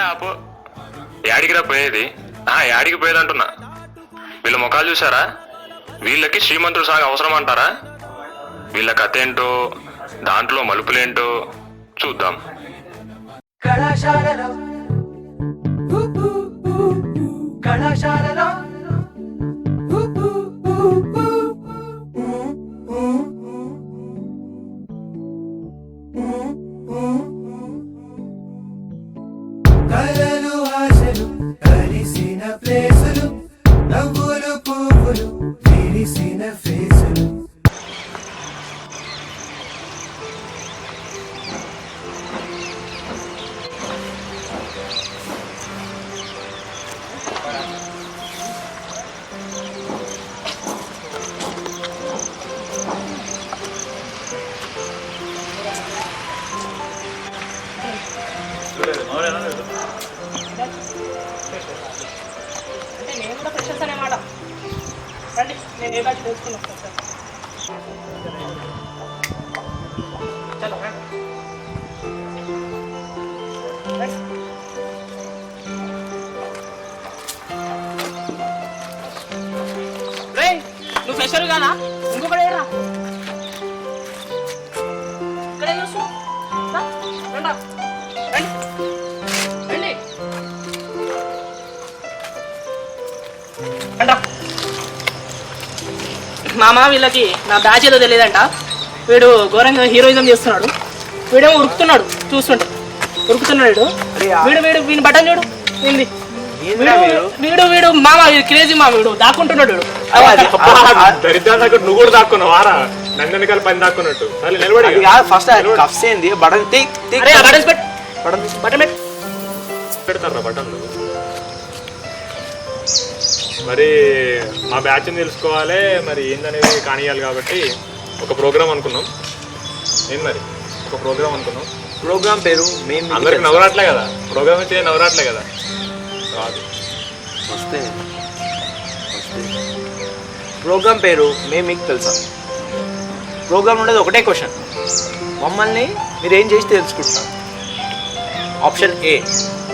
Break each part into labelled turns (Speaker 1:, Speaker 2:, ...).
Speaker 1: ఆపు, యాడికిరా పోయేది? యాడికి పోయేది అంటున్నా. వీళ్ళ ముఖాలు చూసారా? వీళ్ళకి శ్రీమంతుడు సాగు అవసరం అంటారా? వీళ్ళ కథ ఏంటో, దాంట్లో మలుపులేంటో చూద్దాం. కళాశాలలో కలలు ఆశలు కలిసిన ప్లేసులు, నవ్వులు పువ్వులు విరిసిన ఫేసులు.
Speaker 2: నేను కూడా ఫ్రెషర్స్ అనేమాట. రండి, నేను ఏ బ్యాచ్ తెలుసుకున్నాను. చలో రే, నువ్వు ఫ్రెషర్ కానా? ఇంకొకటి ఏడా ఇక్కడే చూస్తున్నావు. మామ వీళ్ళకి నా బ్యాచ్ ఏదో తెలియదంట. వీడు ఘోరంగా హీరోయిజం చేస్తున్నాడు. వీడేమో ఉరుకుతున్నాడు, చూస్తుంటే ఉరుకుతున్నాడు. వీడు వీడు వీని బటన్ చూడు, వీడి వీడు వీడు మామ క్రేజీ మామ. వీడు దాక్కుంటున్నాడు.
Speaker 1: నువ్వు కూడా దాక్కున్నావు వారా? నందనకాల పని దాక్కున్నట్టు.
Speaker 3: ఫస్ట్ బటన్
Speaker 1: పెడతారా బటన్లు? మరి మా బ్యాచ్ని తెలుసుకోవాలి, మరి ఏందనేది కానియాలి. కాబట్టి ఒక ప్రోగ్రామ్ అనుకున్నాం. ఏం మరి ఒక ప్రోగ్రామ్ అనుకున్నాం.
Speaker 3: ప్రోగ్రామ్ పేరు
Speaker 1: అందరికి నవరాట్లే కదా. ప్రోగ్రామ్ అయితే నవరాట్లే కదా. రాదు
Speaker 3: వస్తే ప్రోగ్రామ్ పేరు మేము మీకు తెలుసా? ప్రోగ్రామ్ ఉండేది ఒకటే క్వశ్చన్, మమ్మల్ని మీరు ఏం చేసి తెలుసుకుంటున్నారు. ఆప్షన్ ఏ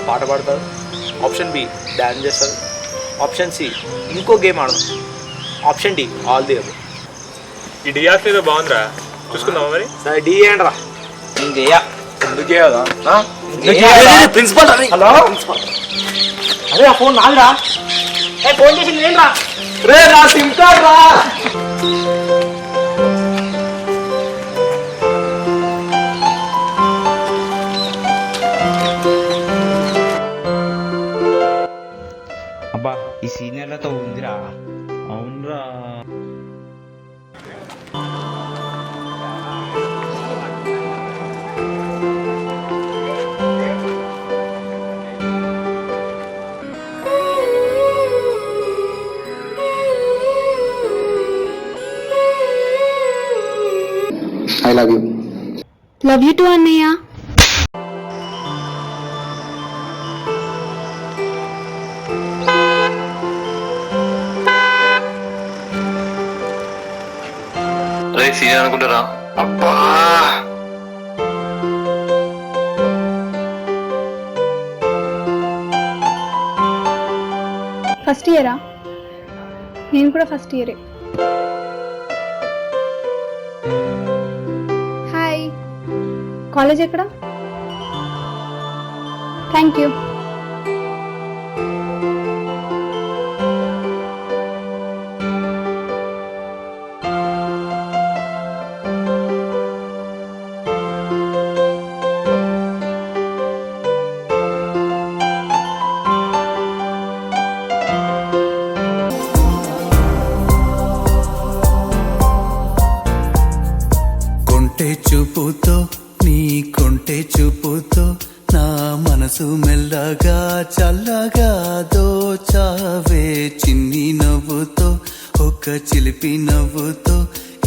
Speaker 3: పాట పాడతారు, ఆప్షన్ బి డాన్స్ చేస్తారు, ఆప్షన్ సి ఇంకో గేమ్ ఆడదాం, option D all the above.
Speaker 1: ఈ డిఆర్స్ ఏదో బాగుందిరా, చూసుకుందామా మరి?
Speaker 3: సరే డి ఏంట్రా? నేను చెయ్యా. ఎందుకు చేయదా?
Speaker 2: ప్రిన్సిపల్. హలో, అదే ఆ ఫోన్ నాదిరా. ఫోన్ చేసి నేనురా.
Speaker 3: రే నా సిమ్ కార్డ్ రా.
Speaker 4: అబ్బా ఈ సీనియర్లతో ఉందిరా. అవునరా,
Speaker 5: I love you.
Speaker 6: Love you two అన్నయ్య.
Speaker 1: సీనియర్ అనుకుంటారా? అబ్బా
Speaker 6: ఫస్ట్ ఇయరా? నేను కూడా ఫస్ట్ ఇయరే. హాయ్, కాలేజ్ ఎక్కడ? Thank you.
Speaker 7: చూపుతో నీ కొంటె చూపుతో నా మనసు మెల్లగా చల్లగా దోచావే. చిన్ని నవ్వుతో ఒక చిలిపి నవ్వుతో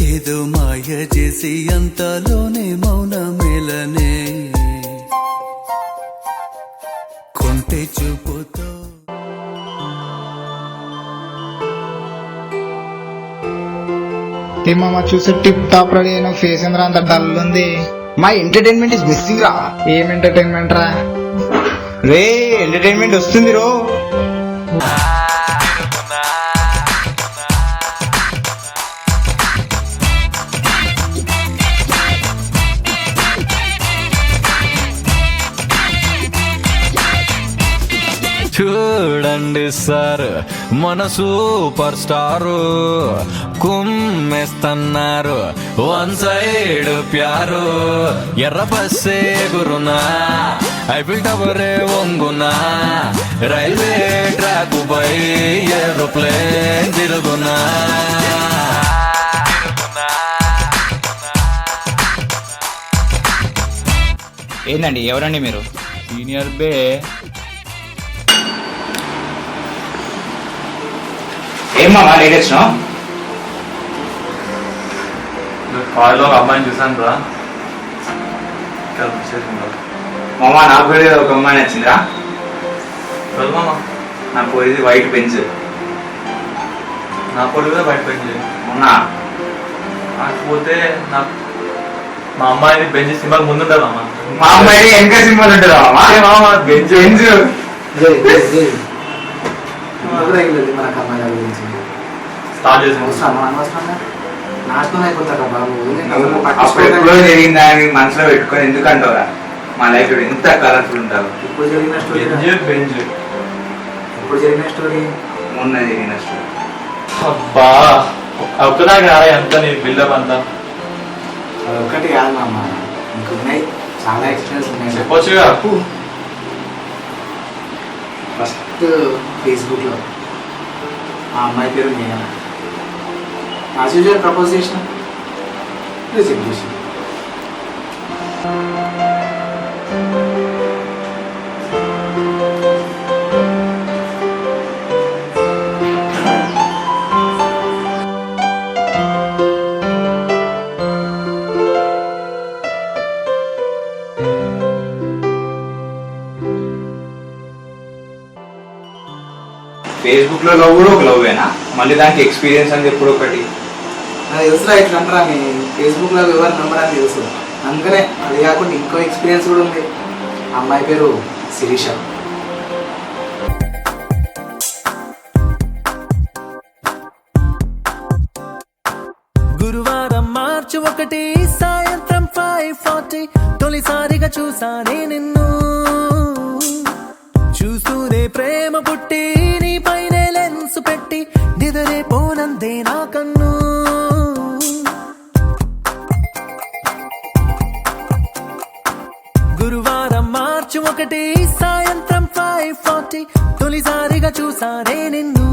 Speaker 7: ఏదో మాయ చేసి అంతలోనే మౌన మేలనే. కొంటె చూపుతో
Speaker 5: మామ చూసే టిప్ టాప్ రెడీ అయిన ఫేస్ అందరూ అంత డల్ ఉంది.
Speaker 4: మై ఎంటర్టైన్మెంట్ ఇస్ మిస్సింగ్ రా.
Speaker 5: ఏం ఎంటర్టైన్మెంట్ రా?
Speaker 4: రే ఎంటర్టైన్మెంట్ వస్తుంది రో.
Speaker 8: చూడండి సార్ మన సూపర్ స్టారు కుమ్మేస్తున్నారు వన్ సైడ్ ప్యారు ఎర్ర బస్సే గురునా ఐఫిల్ టవరే వంగునా రైల్వే ట్రాక్ పై ఏరోప్లేన్ తిరుగునా.
Speaker 4: ఏందండి ఎవరండి మీరు?
Speaker 8: సీనియర్ బే.
Speaker 4: ఏమా లేటెస్ట్
Speaker 1: కాలేజ్లో ఒక అమ్మాయిని చూసాను రా.
Speaker 4: మామ నాకు కూడా ఒక అమ్మాయి నచ్చిందిరా.
Speaker 1: మామ
Speaker 4: నాకు ఇది వైట్ పెన్స్.
Speaker 1: నా పొడి కూడా బయట పెంచి
Speaker 4: అవునా?
Speaker 1: కాకపోతే నాకు మా అమ్మాయిని బెంచ్ సినిమాకి ముందుంటారు అమ్మ.
Speaker 4: మా అమ్మాయి వెనక సింబల్ ఉంటుందా మామ? బెంచ్ బెంచ్
Speaker 1: స్టార్ట్ చేసి
Speaker 4: అప్పుడు ఎప్పుడో జరిగిందా అని మనసులో పెట్టుకొని ఎందుకంటావురా? మా లైఫ్ ఎంత కలర్ఫుల్ ఉంటావు.
Speaker 1: బెంచ్
Speaker 4: మొన్న జరిగిన స్టోరీ.
Speaker 1: అబ్బా ఒక్కదాకా రా ఎంత నీ బిల్డప్ అంతా
Speaker 3: ఒకటి కాదు మామ, ఇంకున్నాయి చాలా ఎక్స్పీరియన్స్ ఉన్నాయి.
Speaker 1: చెప్పొచ్చుగా.
Speaker 3: ఫస్ట్ ఫేస్బుక్లో ఆ అమ్మాయి పేరు నేను యాజ్ యూజువల్ ప్రపోజ్ చేసిన, రిజెక్ట్ చేసిన.
Speaker 4: ఫేస్బుక్ లో లవ్ కూడా ఒక లవ్వేనా? మళ్ళీ దానికి ఎక్స్పీరియన్స్ అని ఎప్పుడు ఒకటి
Speaker 3: నాకు తెలుసురా ఇట్లా అంటారా అని. ఫేస్బుక్లో ఎవరు నమ్మడానికి తెలుసు, అందుకనే. అది కాకుండా ఇంకో ఎక్స్పీరియన్స్ కూడా ఉంది. అమ్మాయి పేరు శిరీష.
Speaker 7: గురువారం మార్చి 1 సాయంత్రం 5:40 తొలిసారిగా చూసానే నిన్ను. చూస్తూనే ప్రేమ పుట్టి నీ పైనే లెన్స్ పెట్టి నిదరే పోనందే నా కన్ను. గురువారం మార్చి 1 సాయంత్రం 5:40 తొలిసారిగా చూసానే నిన్ను.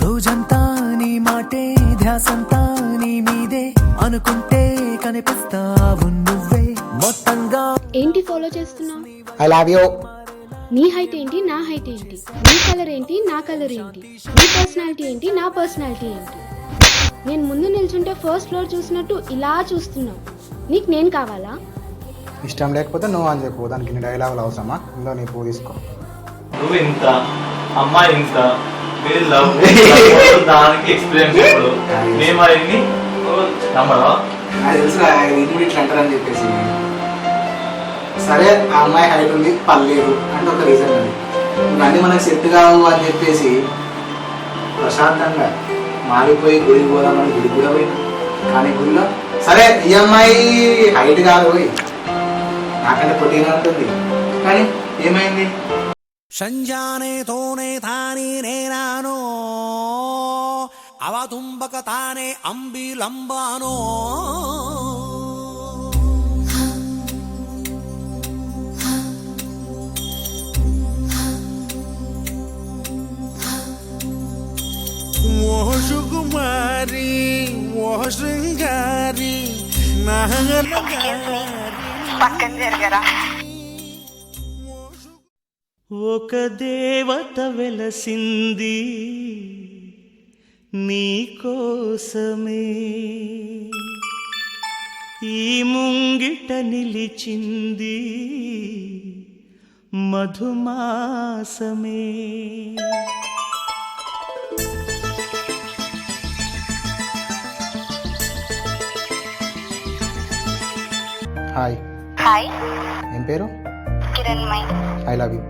Speaker 7: రోజంతా నీ మాటే ధ్యాసంతా నీ మీదే అనుకుంటే కనిపిస్తావు నువ్వే మొత్తంగా.
Speaker 6: ఏంటి ఫాలో చేస్తున్నావు?
Speaker 3: I love you.
Speaker 6: నీ హైట్ ఏంటి, నా హైట్ ఏంటి? నీ కలర్ ఏంటి, నా కలర్ ఏంటి? నీ పర్సనాలిటీ ఏంటి, నా పర్సనాలిటీ ఏంటి? నేను ముందు నిల్చుంటే ఫస్ట్ ఫ్లోర్ చూసినట్టు ఇలా చూస్తున్నావు. నీకు నేను కావాలా?
Speaker 3: ఇష్టం లేకపోతే నువ్వు అని చెప్పు, దానికి నీ డైలాగులు అవసరమా? ఇందులో నీ పూ తీసుకో.
Speaker 1: నువ్వు ఇంత అమ్మాయి ఇంత మీరు లవ్ దానికి ఎక్స్పీరియన్స్ ఇప్పుడు మేము అవన్నీ నమ్మరా?
Speaker 3: నాకు తెలుసురా ఇది కూడా ఇట్లా అంటారని చెప్పేసి. సరే ఆ అమ్మాయి హైట్ ఉంది పర్లేదు అంటే ఒక రీజన్ అది. ఇవన్నీ మనకు సెట్ కావు అని చెప్పేసి ప్రశాంతంగా మారిపోయి గుడికి పోదామని గుడికి కూడా పోయినా. కానీ గుడిలో సరే ఈ అమ్మాయి హైట్ కాదు పోయి నాకంటే పొట్టిగా ఉంటుంది, కానీ ఏమైంది?
Speaker 7: సంజానే తోనే తాని నేనానో అవతుంబక తానే అంబిలంబానో. ఓ సుకుమారి ఓ శృంగారి
Speaker 9: పక్కన జరగరా.
Speaker 10: ఒక దేవత వెలసింది నీకోసమే, ఈ ముంగిట నిలిచింది మధుమాసమే.
Speaker 5: హాయ్,
Speaker 9: హాయ్
Speaker 5: ఏం పేరు?
Speaker 9: కిరణ్మయ్.
Speaker 5: I love you.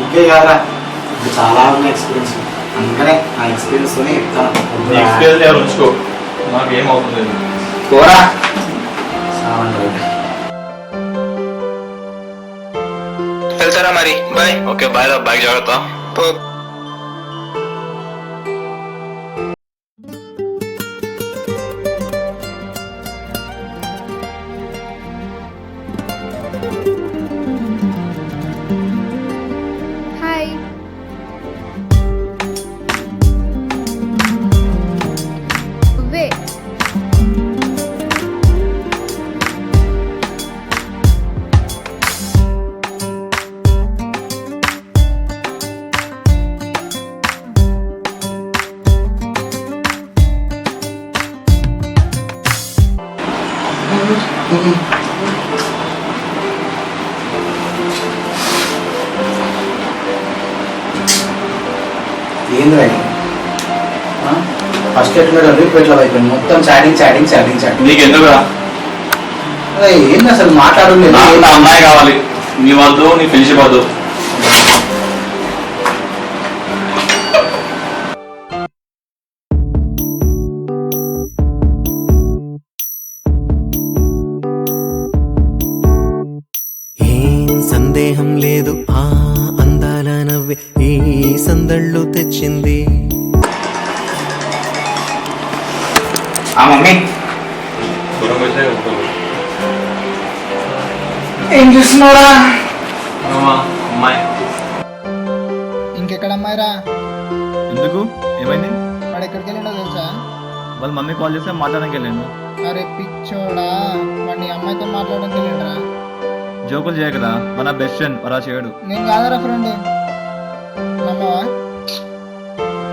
Speaker 3: ఇంకే కాదురా, ఇంకా చాలా ఉన్నాయి ఎక్స్పీరియన్స్. అందుకనే ఆ ఎక్స్పీరియన్స్తోనే చెప్తాను.
Speaker 1: ఉంచుకో, నాకేం అవుతుంది
Speaker 3: కోరా
Speaker 1: వెళ్తారా మరి? బాయ్. ఓకే బాయ్ రా, బాయ్, జాగ్రత్త.
Speaker 6: హాయ్. వే
Speaker 3: ఏంద్రా ఫస్ట్ ఎట్లా ఇప్పుడు ఎట్లా అయిపోయింది మొత్తం చాటింగ్ చాటింగ్ చాటింగ్ చాటింగ్.
Speaker 1: నీకు ఎందుకురా?
Speaker 3: ఏంది అసలు మాట్లాడలేదు.
Speaker 1: నాకు నా అమ్మాయి కావాలి, నీ వద్దు, నీ ఫ్రెండ్షిప్ వద్దు.
Speaker 7: ఏం సందేహం లేదు, ఆ అందాల నవ్వే ఈ సందళ్ళు తెచ్చింది.
Speaker 4: ఆ మమ్మీ ఏం చూస్తున్నారా?
Speaker 1: అమ్మాయి
Speaker 5: ఇంకెక్కడ అమ్మాయిరా?
Speaker 8: ఎందుకు, ఏమైంది?
Speaker 5: వాడు ఎక్కడికి వెళ్ళిండో తెలుసా?
Speaker 8: వాళ్ళ మమ్మీ కాల్ చేస్తే మాట్లాడడానికి వెళ్ళాను.
Speaker 5: అరే పిచ్చోడా, వాడిని అమ్మాయితో మాట్లాడడానికి వెళ్ళిండ్రా.
Speaker 8: జోకులు చేయకరా, మన బెస్ట్ ఫ్రెండ్ అలా చేయడు.
Speaker 5: నేను కాదరా ఫ్రెండ్, నమ్మవా?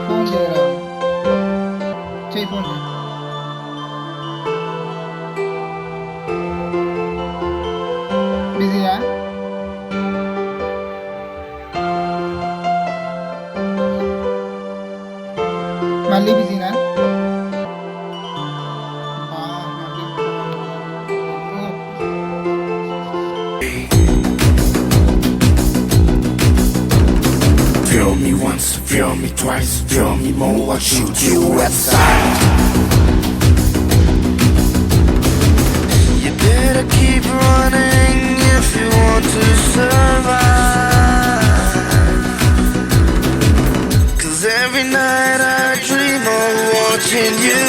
Speaker 5: ఫోన్ చేయరా, చెయ్యి ఫోన్ చేయి. బిజీయా? మళ్ళీ బిజీనా?
Speaker 7: Feel me once, feel me twice, feel me more, I'll shoot you outside. You better keep running if you want to survive. 'Cause every night I dream of watching you.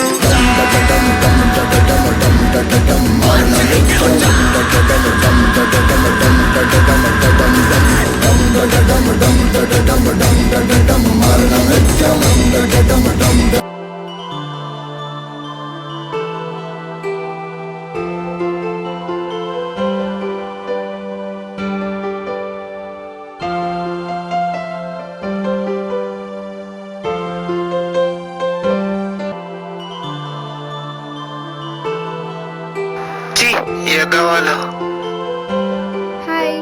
Speaker 6: Hi.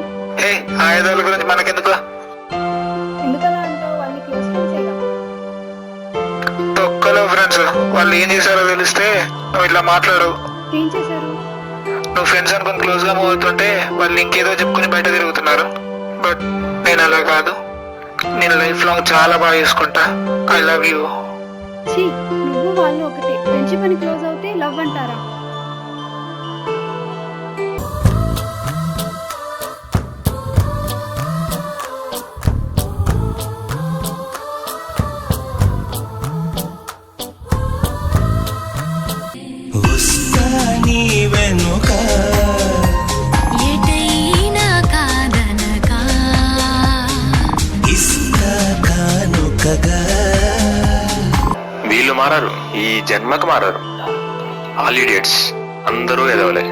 Speaker 1: ఆయుధాల గురించి మనకెందుకు?
Speaker 6: ఎందుకలా అంటావు? వాళ్ళని close ఫ్రెండ్సేగా.
Speaker 1: తొక్కలో friends, వాళ్ళు ఏం చేశారో తెలిస్తే నువ్వు ఇట్లా మాట్లాడు.
Speaker 6: ఏం చేశారు?
Speaker 1: నువ్వు ఫ్రెండ్స్ అనుకుని క్లోజ్ గా మూవ్ అవుతుంటే వాళ్ళు ఇంకేదో చెప్పుకుని బయట తిరుగుతున్నారు. బట్ నేను అలా కాదు, నేను లైఫ్ లాంగ్ చాలా బాగా చేసుకుంటా. I love you.
Speaker 6: ఛీ, నువ్వు వాళ్ళు ఒకటే. ఫ్రెండ్షిప్ అని క్లోజ్ అవుతే లవ్ అంటారా?
Speaker 10: నీ వెనుక
Speaker 9: ఎటైనా కాదనగా
Speaker 10: ఇస్తా కానుకగా.
Speaker 1: వీళ్ళు మారారు, ఈ జన్మకు మారారు. ఆల్ ఇడియట్స్, అందరూ ఎదవలే.